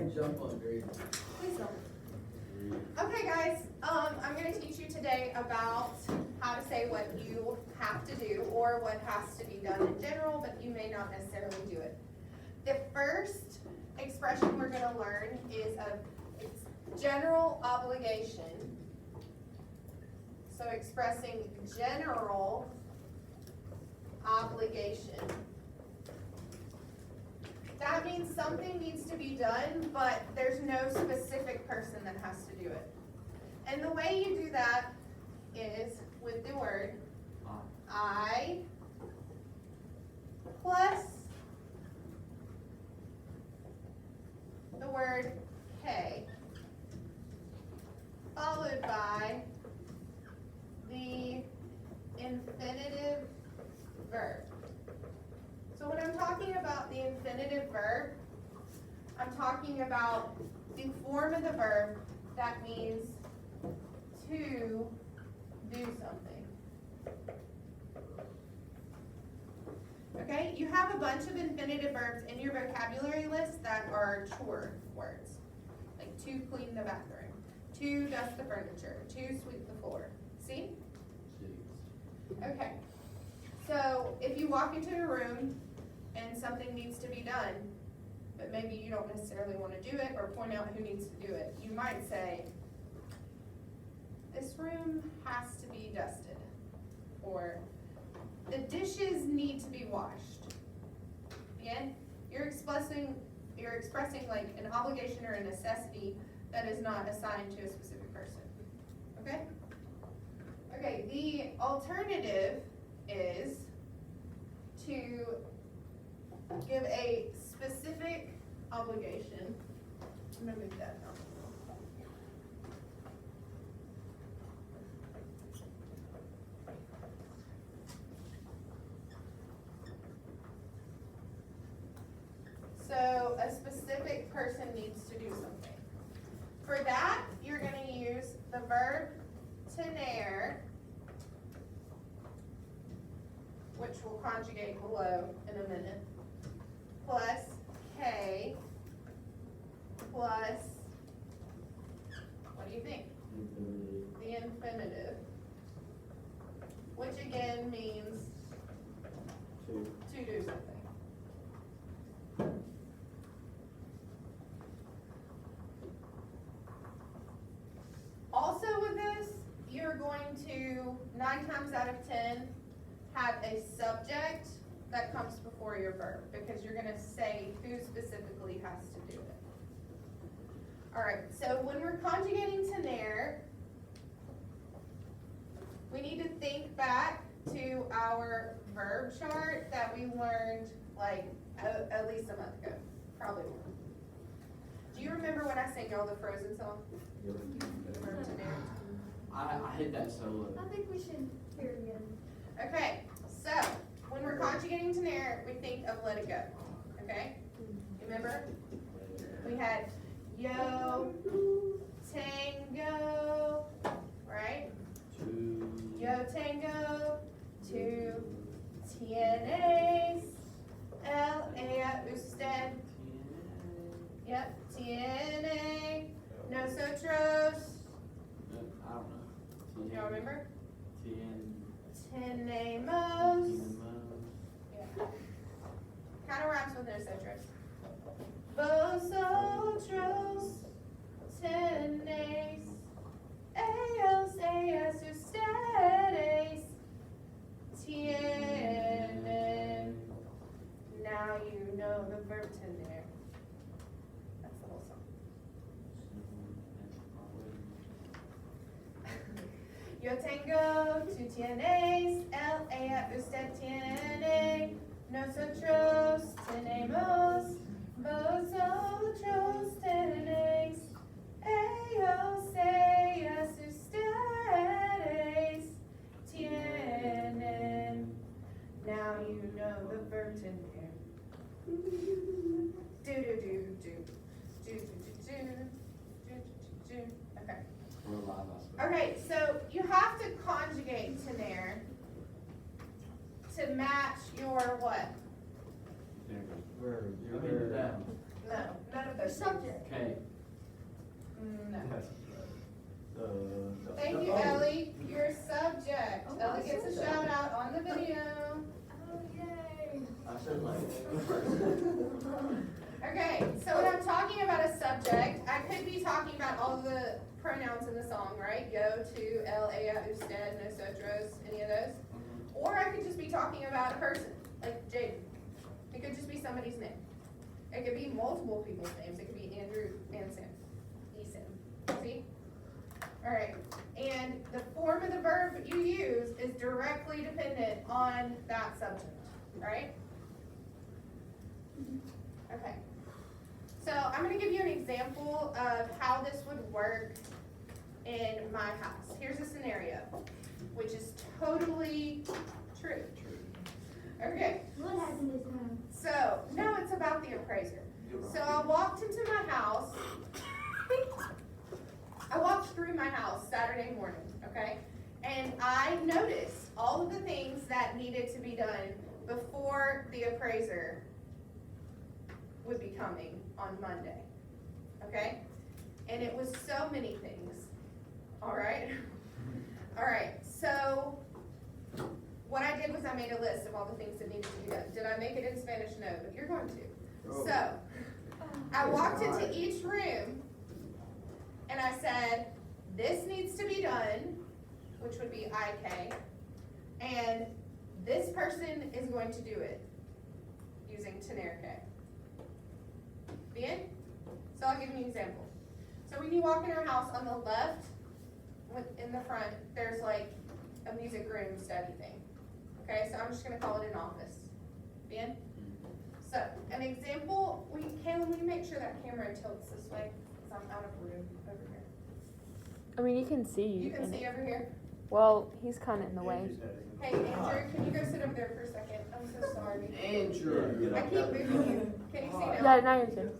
might jump on Grace. Please don't. Okay, guys, I'm gonna teach you today about how to say what you have to do or what has to be done in general, but you may not necessarily do it. The first expression we're gonna learn is it's general obligation. So expressing general obligation. That means something needs to be done, but there's no specific person that has to do it. And the way you do that is with the word I plus the word K, followed by the infinitive verb. So when I'm talking about the infinitive verb, I'm talking about the form of the verb that means to do something. Okay, you have a bunch of infinitive verbs in your vocabulary list that are chore words. Like to clean the bathroom, to dust the furniture, to sweep the floor. See? Okay. So if you walk into a room and something needs to be done, but maybe you don't necessarily want to do it or point out who needs to do it, you might say, this room has to be dusted, or the dishes need to be washed. Again, you're expressing like an obligation or a necessity that is not assigned to a specific person. Okay? Okay, the alternative is to give a specific obligation. I'm gonna move that now. So a specific person needs to do something. For that, you're gonna use the verb tener, which we'll conjugate below in a minute, plus K, plus, what do you think? The infinitive, which again means to do something. Also with this, you're going to, 9 times out of 10, have a subject that comes before your verb, because you're gonna say who specifically has to do it. All right, so when we're conjugating tener, we need to think back to our verb chart that we learned like at least a month ago, probably more. Do you remember when I sang y'all the Frozen song? The verb tener. I hit that solo. I think we should hear it again. Okay, so when we're conjugating tener, we think of let it go. Okay? Remember? We had yo, tango, right? Yo tango, two, tienes, ella, usted. Yep, tiene, nosotros. I don't know. Y'all remember? Tenemos. Tenemos. Yeah. Kind of rhymes with nosotros. Vosotros tenéis, ellos, ellas, ustedes tienen. Now you know the verb tener. That's the whole song. Yo tengo, tú tienes, él, ella, usted tiene, nosotros tenemos, vosotros tenéis, ellos, ellas, ustedes tienen. Now you know the verb tener. Do do do do do do do do do. Okay. We're live, I swear. Okay, so you have to conjugate tener to match your what? Where? You're down. No, none of those subject. Okay. No. The- Thank you, Ellie. Your subject. Oh, Ellie I gets a said shout that. out on the video. Oh, yay. I said like. Okay, so when I'm talking about a subject, I could be talking about all the pronouns in the song, right? Yo, to, el, ella, usted, nosotros, any of those. Or I could just be talking about a person, like Jaden. It could just be somebody's name. It could be multiple people's names. It could be Andrew and Sam. Eason. See? Alright, and the form of the verb you use is directly dependent on that subject, right? Okay. So I'm gonna give you an example of how this would work in my house. Here's a scenario, which is totally true. Okay, What happened this time? so now it's about the appraiser. So I walked into my house. I walked through my house Saturday morning, okay? And I noticed all of the things that needed to be done before the appraiser would be coming on Monday, okay? And it was so many things, all right? All right, so what I did was I made a list of all the things that needed to be done. Did I make it in Spanish? No, but you're going to. So, I walked into each room and I said, this needs to be done, which would be IK, and this person is going to do it using Tenerke. Bien? So I'll give you an example. So when you walk in our house on the left, in the front, there's like a music room study thing. Okay, so I'm just gonna call it an office. Bien? So, an example, we make sure that camera tilts this way, because I'm out of room over here. I mean, you can see. You can in see it. over here? Well, he's kind of in the way. Hey, Andrew, can you go sit over there for a second? I'm so sorry. Andrew. I keep moving you. Can you see now? Yeah, now you're good.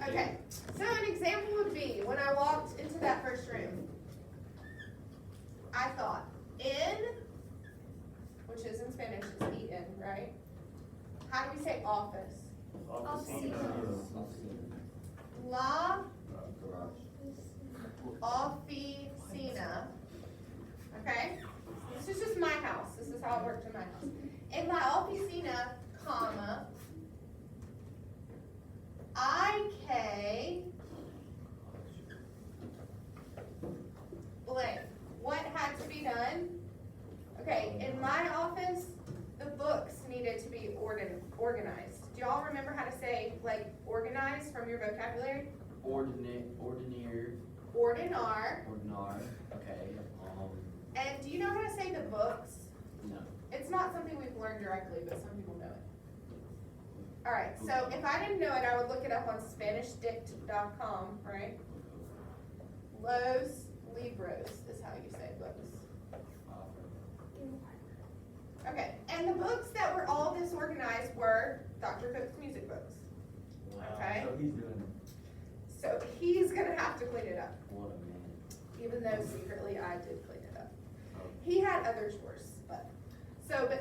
Okay, so an example would be, when I walked into that first room, I thought, in, which is in Spanish, is E-N, right? How do we say office? La oficina, okay? This is just my house, this is how it worked in my house. In la oficina, comma, IK blank. What had to be done? Okay, in my office, the books needed to be organized. Do y'all remember how to say, like, organized from your vocabulary? Ordinar. Ordinar. Okay. And do you know how to say the books? No. It's not something we've learned directly, but some people know it. Alright, so if I didn't know it, I would look it up on SpanishDict.com, right? Los libros is how you say books. Okay, and the books that were all disorganized were Dr. Cook's music books. Okay. So he's doing So he's gonna have to clean it up, What a man. even though secretly I did clean it up. He had other chores, but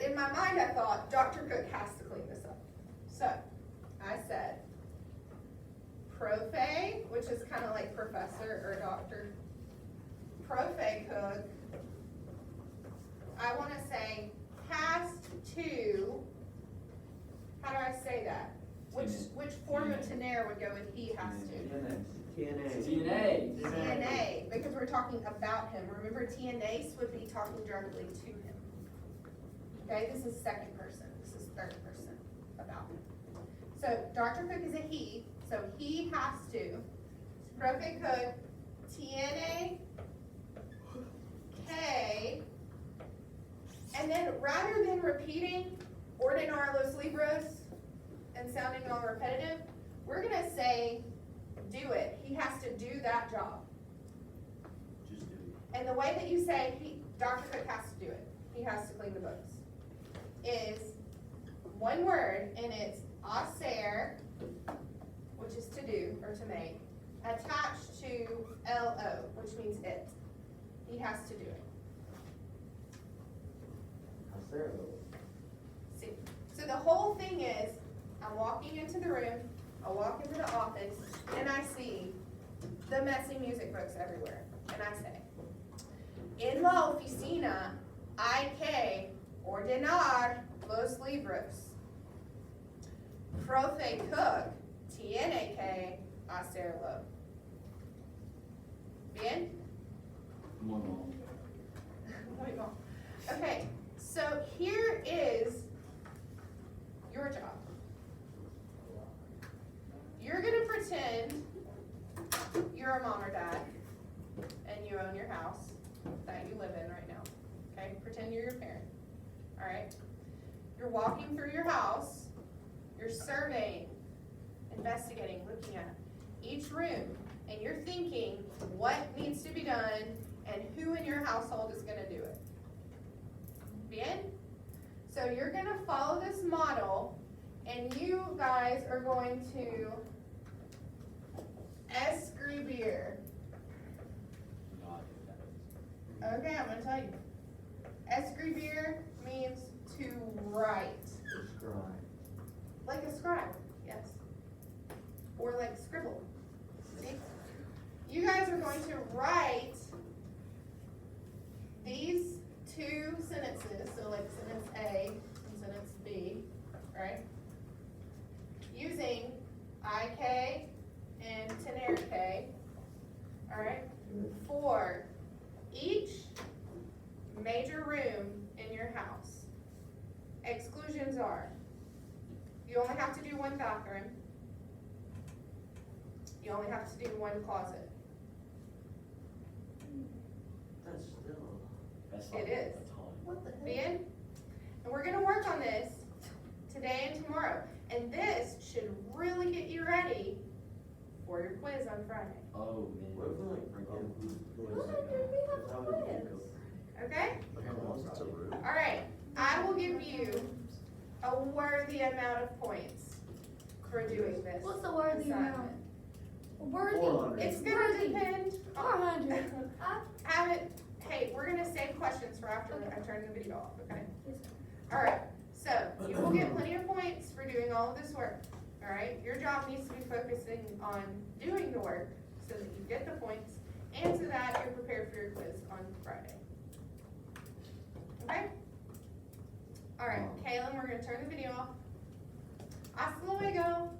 in my mind I thought, Dr. Cook has to clean this up. So, I said, Profe, which is kind of like professor or doctor. Profe Cook, I want to say, has to, how do I say that? Which form of tener would go with he has to? TNA. TNA, because we're talking about him. Remember, TNAs would be talking directly to him. Okay, this is second person, this is third person about him. So Dr. Cook is a he, so he has to. Profe Cook, TNA, K, and then rather than repeating ordinar los libros and sounding all repetitive, we're gonna say do it. He has to do that job. Just do And the way that you say Dr. Cook has to do it, he has to clean the books, is one word, and it's hacer, which is to do or to make, attached to lo, which means it. He has to do it. See, so the whole thing is, I'm walking into the room, I walk into the office and I see the messy music books everywhere. And I say, en la oficina hay que ordenar los libros. Profe Cook tiene que hacerlo. Bien? Muy mal. Muy mal. Okay, so here is your job. You're gonna pretend you're a mom or dad and you own your house that you live in right now. Okay, pretend you're your parent. All right. You're walking through your house. You're surveying, investigating, looking at each room, and you're thinking what needs to be done and who in your household is gonna do it. Bien? So you're gonna follow this model, and you guys are going to escribir. Not if that is. Okay, I'm gonna tell you. Escribir means to write. Describe. Like a scribe, yes. Or like scribble. See? You guys are going to write these two sentences, so like sentence A and sentence B, right? Using IK and tener K, alright? For each major room in your house. Exclusions are, you only have to do one bathroom. You only have to do one closet. That's still. That's It like is. a ton. What the heck? Bien? And we're gonna work on this today and tomorrow. And this should really get you ready for your quiz on Friday. Oh, What if we man. like break What in? did we have How a would we quiz? go? Okay? It's a room. Alright, I will give you a worthy amount of points for doing this. What's the worthy assignment. amount? Worthy. 400. It's gonna Worthy. depend. 400. Have it, hey, we're gonna save questions for after I turn the video off, okay? Yes. Alright, so you will get plenty of points for doing all of this work, alright? Your job needs to be focusing on doing the work so that you get the points and so that you're prepared for your quiz on Friday. Okay? Alright, Kaylin, we're gonna turn the video off. Hasta luego.